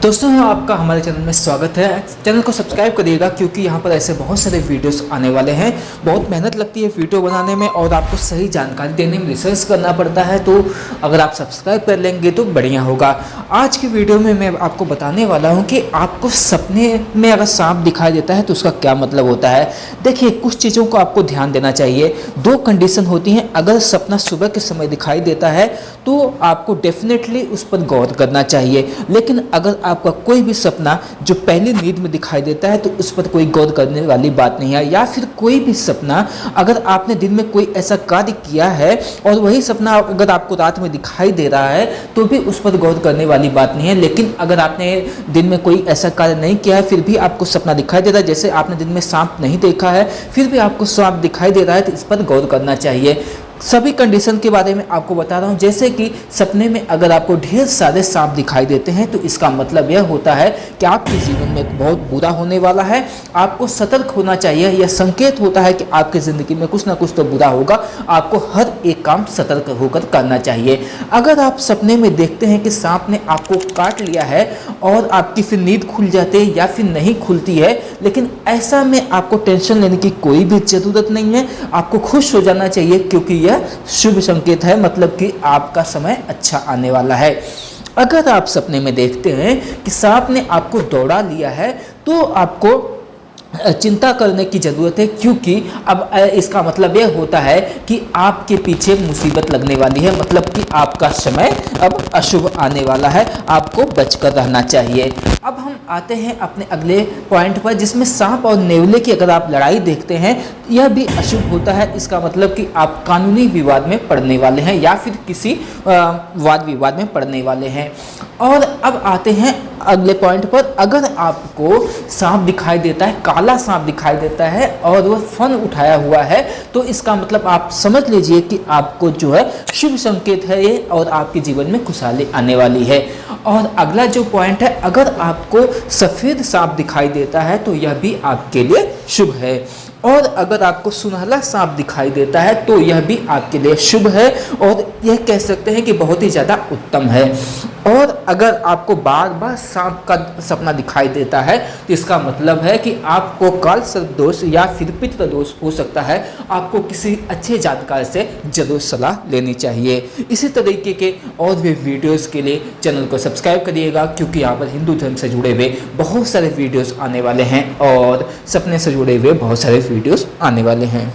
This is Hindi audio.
दोस्तों आपका हमारे चैनल में स्वागत है। चैनल को सब्सक्राइब करिएगा क्योंकि यहाँ पर ऐसे बहुत सारे वीडियोस आने वाले हैं। बहुत मेहनत लगती है वीडियो बनाने में और आपको सही जानकारी देने में रिसर्च करना पड़ता है, तो अगर आप सब्सक्राइब कर लेंगे तो बढ़िया होगा। आज की वीडियो में मैं आपको बताने वाला हूँ कि आपको सपने में अगर सांप दिखाई देता है तो उसका क्या मतलब होता है। देखिए, कुछ चीज़ों को आपको ध्यान देना चाहिए। दो कंडीशन होती हैं। अगर सपना सुबह के समय दिखाई देता है तो आपको डेफिनेटली उस पर गौर करना चाहिए, लेकिन अगर आपका कोई भी सपना जो पहली नींद में दिखाई देता है तो उस पर कोई गौर करने वाली बात नहीं है। या फिर कोई भी सपना अगर आपने दिन में कोई ऐसा कार्य किया है और वही सपना अगर आपको रात में दिखाई दे रहा है तो भी उस पर गौर करने वाली बात नहीं है। लेकिन अगर आपने दिन में कोई ऐसा कार्य नहीं किया है फिर भी आपको सपना दिखाई दे रहा है, जैसे आपने दिन में सांप नहीं देखा है फिर भी आपको सांप दिखाई दे रहा है, तो इस पर गौर करना चाहिए। सभी कंडीशन के बारे में आपको बता रहा हूं। जैसे कि सपने में अगर आपको ढेर सारे सांप दिखाई देते हैं तो इसका मतलब यह होता है कि आपके जीवन में बहुत बुरा होने वाला है, आपको सतर्क होना चाहिए। यह संकेत होता है कि आपकी ज़िंदगी में कुछ ना कुछ तो बुरा होगा, आपको हर एक काम सतर्क होकर करना चाहिए। अगर आप सपने में देखते हैं कि सांप ने आपको काट लिया है और आपकी फिर नींद खुल जाती है या फिर नहीं खुलती है, लेकिन ऐसा में आपको टेंशन लेने की कोई भी ज़रूरत नहीं है। आपको खुश हो जाना चाहिए क्योंकि यह शुभ संकेत है, मतलब कि आपका समय अच्छा आने वाला है। अगर आप सपने में देखते हैं कि सांप ने आपको दौड़ा लिया है तो आपको चिंता करने की ज़रूरत है, क्योंकि अब इसका मतलब यह होता है कि आपके पीछे मुसीबत लगने वाली है, मतलब कि आपका समय अब अशुभ आने वाला है, आपको बचकर रहना चाहिए। अब हम आते हैं अपने अगले पॉइंट पर, जिसमें सांप और नेवले की अगर आप लड़ाई देखते हैं यह भी अशुभ होता है। इसका मतलब कि आप कानूनी विवाद में पड़ने वाले हैं या फिर किसी वाद विवाद में पड़ने वाले हैं। और अब आते हैं अगले पॉइंट पर, अगर आपको सांप दिखाई देता है, काला सांप दिखाई देता है और वह फन उठाया हुआ है, तो इसका मतलब आप समझ लीजिए कि आपको जो है शुभ संकेत है ये, और आपके जीवन में खुशहाली आने वाली है। और अगला जो पॉइंट है, अगर आपको सफ़ेद सांप दिखाई देता है तो यह भी आपके लिए शुभ है। और अगर आपको सुनहला सांप दिखाई देता है तो यह भी आपके लिए शुभ है और यह कह सकते हैं कि बहुत ही ज़्यादा उत्तम है। और अगर आपको बार बार सांप का सपना दिखाई देता है तो इसका मतलब है कि आपको काल सर्प दोष या फिर पितृ दोष हो सकता है। आपको किसी अच्छे जानकार से जरूर सलाह लेनी चाहिए। इसी तरीके के और भी वीडियोस के लिए चैनल को सब्सक्राइब करिएगा, क्योंकि यहाँ पर हिंदू धर्म से जुड़े हुए बहुत सारे वीडियोस आने वाले हैं और सपने से जुड़े हुए बहुत सारे वीडियोस आने वाले हैं।